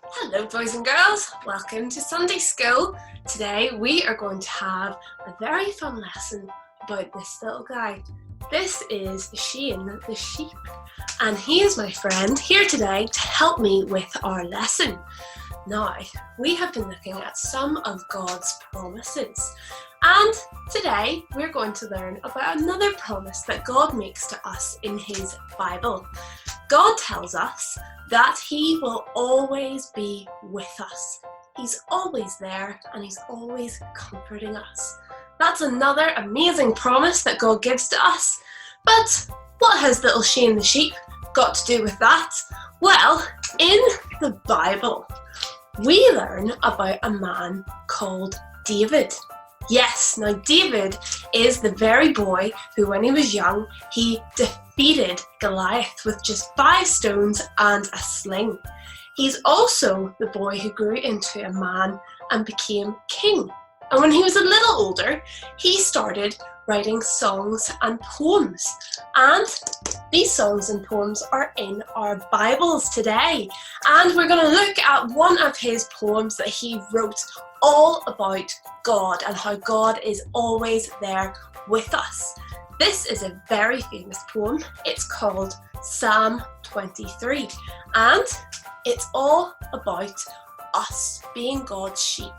Hello boys and girls, welcome to Sunday School. Today we are going to have a very fun lesson about this little guy. This is Shane the sheep, and he is my friend here today to help me with our lesson. Now, we have been looking at some of God's promises, and today we're going to learn about another promise that God makes to us in his Bible. God tells us that he will always be with us. He's always there and he's always comforting us. That's another amazing promise that God gives to us. But what has little Shane the sheep got to do with that? Well, in the Bible, we learn about a man called David. Yes, now David is the very boy who, when he was young, he defeated Goliath with just 5 stones and a sling. He's also the boy who grew into a man and became king. And when he was a little older, he started writing songs and poems. And these songs and poems are in our Bibles today. And we're going to look at one of his poems that he wrote all about God and how God is always there with us. This is a very famous poem. It's called Psalm 23, and it's all about us being God's sheep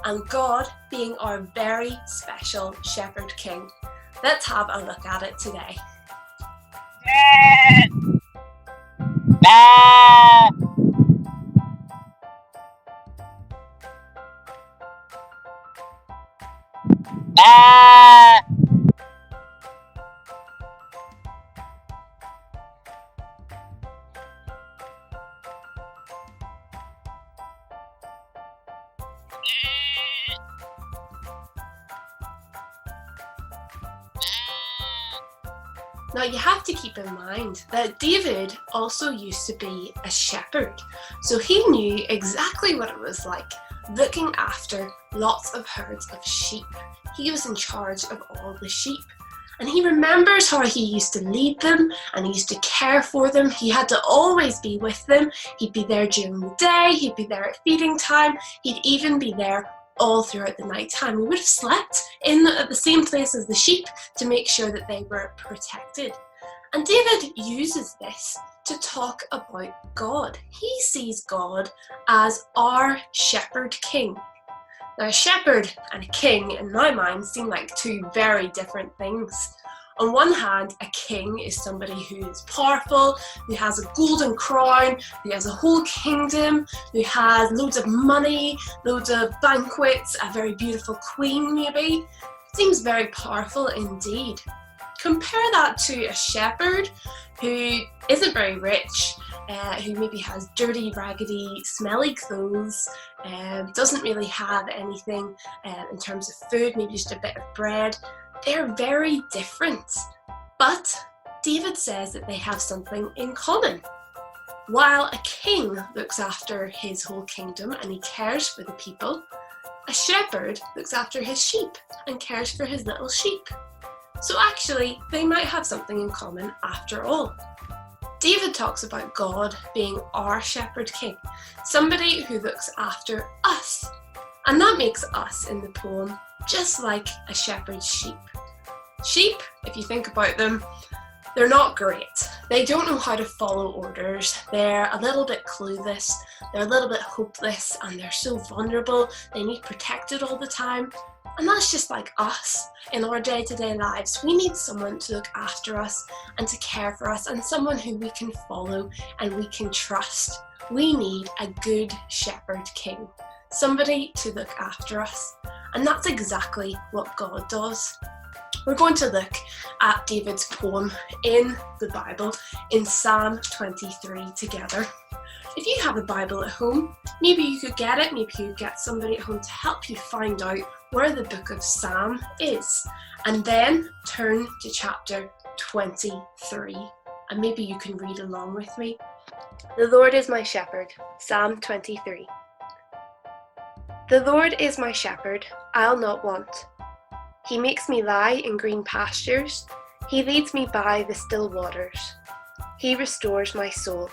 and God being our very special shepherd king. Let's have a look at it today. Now you have to keep in mind that David also used to be a shepherd, so he knew exactly what it was like looking after lots of herds of sheep. He was in charge of all the sheep, and he remembers how he used to lead them and he used to care for them. He had to always be with them. He'd be there during the day, he'd be there at feeding time, he'd even be there all throughout the night time. We would have slept at the same place as the sheep to make sure that they were protected. And David uses this to talk about God. He sees God as our shepherd king. Now, a shepherd and a king, in my mind, seem like two very different things. On one hand, a king is somebody who is powerful, who has a golden crown, who has a whole kingdom, who has loads of money, loads of banquets, a very beautiful queen maybe. Seems very powerful indeed. Compare that to a shepherd who isn't very rich, who maybe has dirty, raggedy, smelly clothes, doesn't really have anything in terms of food, maybe just a bit of bread. They're very different, but David says that they have something in common. While a king looks after his whole kingdom and he cares for the people, a shepherd looks after his sheep and cares for his little sheep. So actually, they might have something in common after all. David talks about God being our shepherd king, somebody who looks after us. And that makes us in the poem just like a shepherd's sheep. Sheep, if you think about them, they're not great. They don't know how to follow orders. They're a little bit clueless. They're a little bit hopeless, and they're so vulnerable. They need protected all the time. And that's just like us in our day-to-day lives. We need someone to look after us and to care for us, and someone who we can follow and we can trust. We need a good shepherd king, somebody to look after us. And that's exactly what God does. We're going to look at David's poem in the Bible in Psalm 23 together. If you have a Bible at home, maybe you could get it, maybe you could get somebody at home to help you find out where the book of Psalm is. And then turn to chapter 23, and maybe you can read along with me. The Lord is my shepherd, Psalm 23. The Lord is my shepherd, I'll not want. He makes me lie in green pastures. He leads me by the still waters. He restores my soul.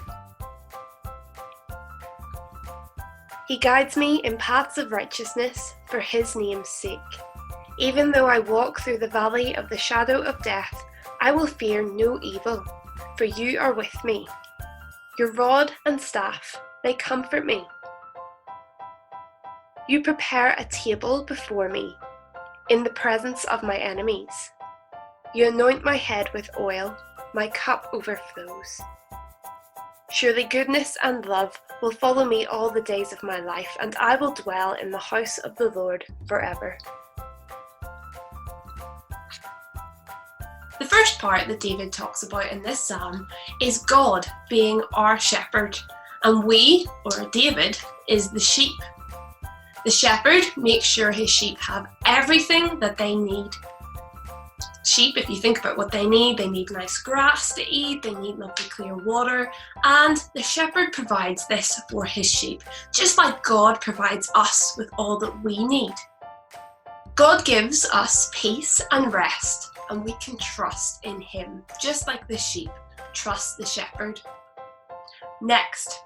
He guides me in paths of righteousness for his name's sake. Even though I walk through the valley of the shadow of death, I will fear no evil, for you are with me. Your rod and staff, they comfort me. You prepare a table before me in the presence of my enemies. You anoint my head with oil, my cup overflows. Surely goodness and love will follow me all the days of my life, and I will dwell in the house of the Lord forever. The first part that David talks about in this psalm is God being our shepherd, and we, or David, is the sheep. The shepherd makes sure his sheep have everything that they need. Sheep, if you think about what they need nice grass to eat, they need lovely clear water, and the shepherd provides this for his sheep, just like God provides us with all that we need. God gives us peace and rest, and we can trust in him, just like the sheep trust the shepherd. Next,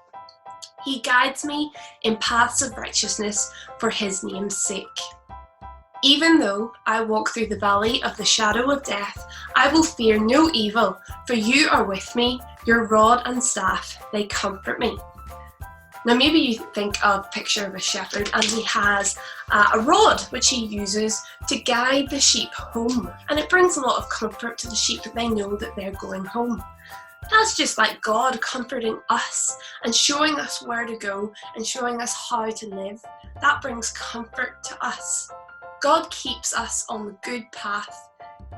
he guides me in paths of righteousness for his name's sake. Even though I walk through the valley of the shadow of death, I will fear no evil, for you are with me, your rod and staff, they comfort me. Now maybe you think of a picture of a shepherd and he has a rod which he uses to guide the sheep home, and it brings a lot of comfort to the sheep that they know that they're going home. That's just like God comforting us and showing us where to go and showing us how to live. That brings comfort to us. God keeps us on the good path.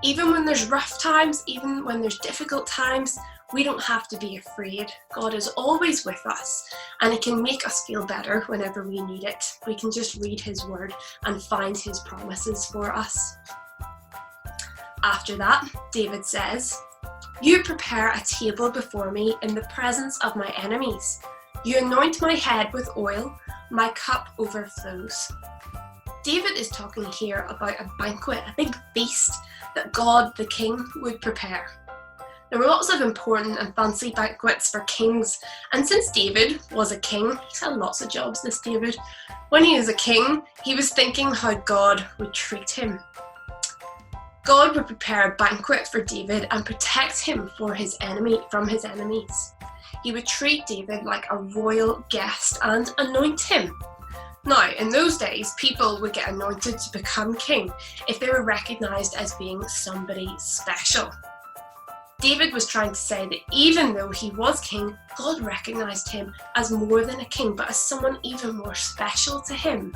Even when there's rough times, even when there's difficult times, we don't have to be afraid. God is always with us, and it can make us feel better whenever we need it. We can just read his word and find his promises for us. After that, David says, you prepare a table before me in the presence of my enemies. You anoint my head with oil, my cup overflows. David is talking here about a banquet, a big feast that God the King would prepare. There were lots of important and fancy banquets for kings, and since David was a king, he's had lots of jobs, this David. When he was a king, he was thinking how God would treat him. God would prepare a banquet for David and protect him from his enemies. He would treat David like a royal guest and anoint him. Now, in those days, people would get anointed to become king if they were recognised as being somebody special. David was trying to say that even though he was king, God recognised him as more than a king, but as someone even more special to him.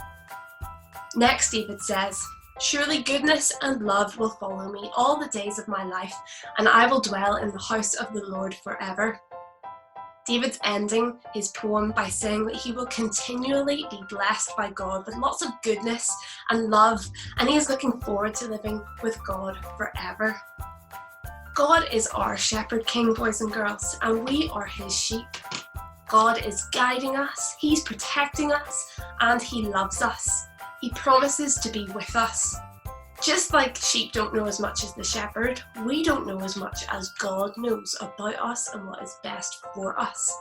Next, David says, surely goodness and love will follow me all the days of my life, and I will dwell in the house of the Lord forever. David's ending his poem by saying that he will continually be blessed by God with lots of goodness and love, and he is looking forward to living with God forever. God is our shepherd king, boys and girls, and we are his sheep. God is guiding us, he's protecting us, and he loves us. He promises to be with us. Just like sheep don't know as much as the shepherd, we don't know as much as God knows about us and what is best for us.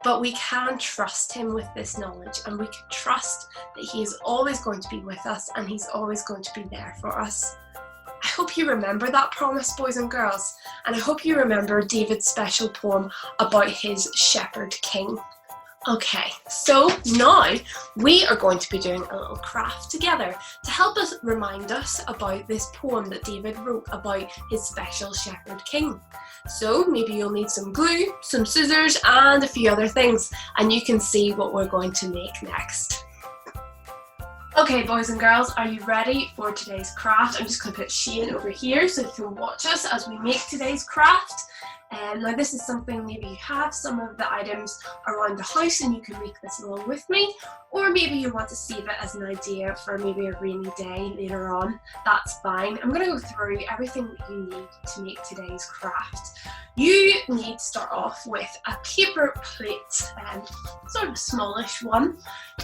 But we can trust him with this knowledge, and we can trust that he is always going to be with us and he's always going to be there for us. I hope you remember that promise, boys and girls, and I hope you remember David's special poem about his shepherd king. Okay, so now we are going to be doing a little craft together to help us remind us about this poem that David wrote about his special shepherd king. So maybe you'll need some glue, some scissors, and a few other things, and you can see what we're going to make next. Okay, boys and girls, are you ready for today's craft? I'm just going to put Shane over here so you can watch us as we make today's craft. Now this is something, maybe you have some of the items around the house and you can make this along with me, or maybe you want to save it as an idea for maybe a rainy day later on. That's fine. I'm going to go through everything that you need to make today's craft. You need to start off with a paper plate, sort of a smallish one.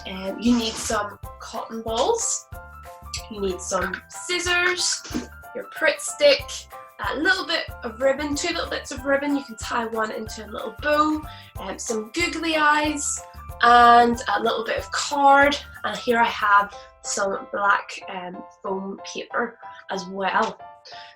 You need some cotton balls, you need some scissors, your Pritt stick, a little bit of ribbon, 2 little bits of ribbon, you can tie one into a little bow, some googly eyes, and a little bit of card, and here I have some black foam paper as well.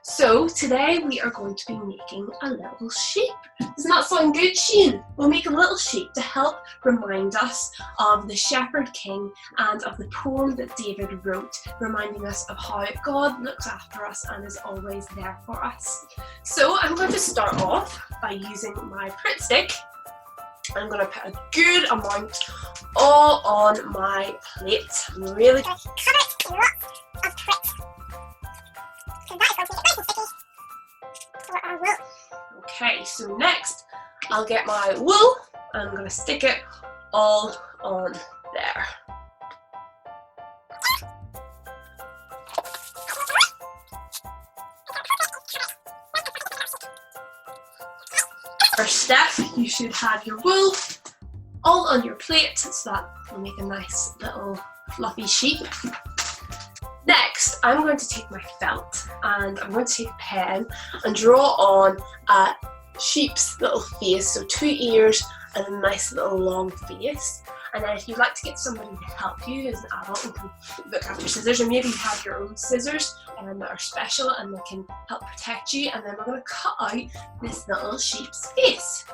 So today we are going to be making a little sheep. Doesn't that sound good, Shane? We'll make a little sheep to help remind us of the Shepherd King and of the poem that David wrote, reminding us of how God looks after us and is always there for us. So I'm going to start off by using my Pritt stick. I'm going to put a good amount all on my plate. I'm really cover it in lots of Pritt. So that is going to make it nice and sticky for our wool. Okay, so next I'll get my wool and I'm going to stick it all on there. First step, you should have your wool all on your plate so that will make a nice little fluffy sheep. Next, I'm going to take my felt and I'm going to take a pen and draw on a sheep's little face, so 2 ears and a nice little long face. And then if you'd like to get somebody to help you as an adult and can look after scissors, or maybe you have your own scissors that are special and they can help protect you, and then we're going to cut out this little sheep's face.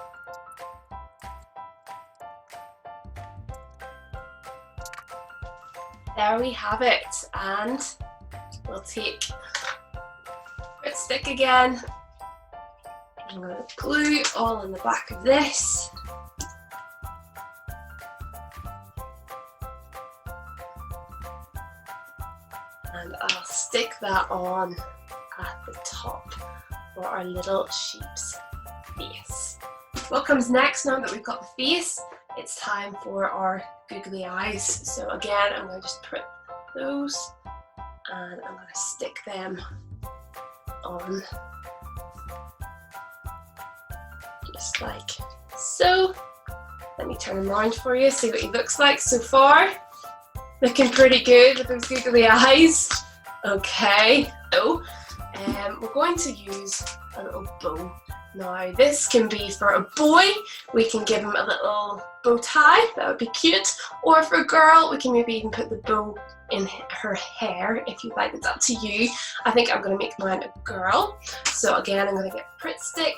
There we have it, and we'll take Pritt stick again. I'm going to glue all on the back of this. And I'll stick that on at the top for our little sheep's face. What comes next, now that we've got the face, it's time for our googly eyes. So again, I'm going to just put those and I'm going to stick them on just like so. Let me turn him around for you, see what he looks like so far. Looking pretty good with those googly eyes. Okay, so we're going to use a little bow. Now this can be for a boy, we can give him a little bow tie, that would be cute. Or for a girl, we can maybe even put the bow in her hair if you'd like, it's up to you. I think I'm going to make mine a girl. So again, I'm going to get Pritt stick,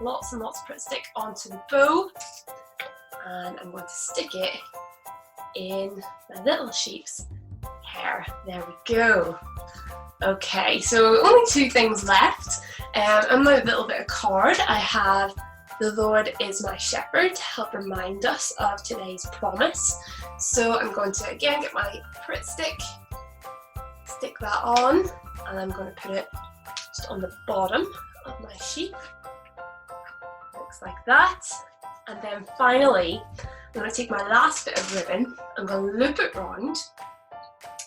lots and lots of Pritt stick onto the bow. And I'm going to stick it in my little sheep's hair. There we go. Okay, so only 2 things left. On my little bit of card, I have the Lord is my shepherd to help remind us of today's promise. So I'm going to again get my Pritt stick, stick that on, and I'm going to put it just on the bottom of my sheep. Looks like that. And then finally, I'm going to take my last bit of ribbon, I'm going to loop it round.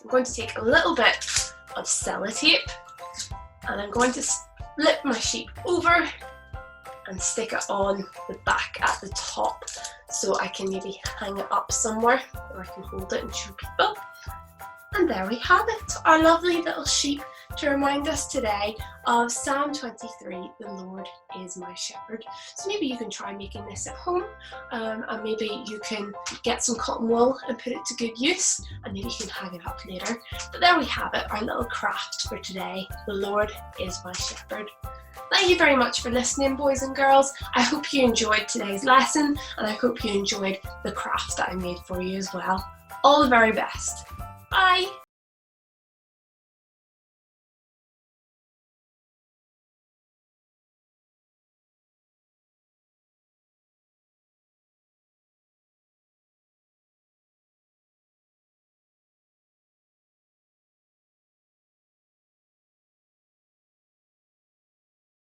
I'm going to take a little bit of sellotape and I'm going to flip my sheep over and stick it on the back at the top so I can maybe hang it up somewhere or I can hold it and show people. And there we have it, our lovely little sheep to remind us today of Psalm 23, the Lord is my shepherd. So maybe you can try making this at home and maybe you can get some cotton wool and put it to good use and maybe you can hang it up later. But there we have it, our little craft for today, the Lord is my shepherd. Thank you very much for listening, boys and girls. I hope you enjoyed today's lesson and I hope you enjoyed the craft that I made for you as well. All the very best. Bye!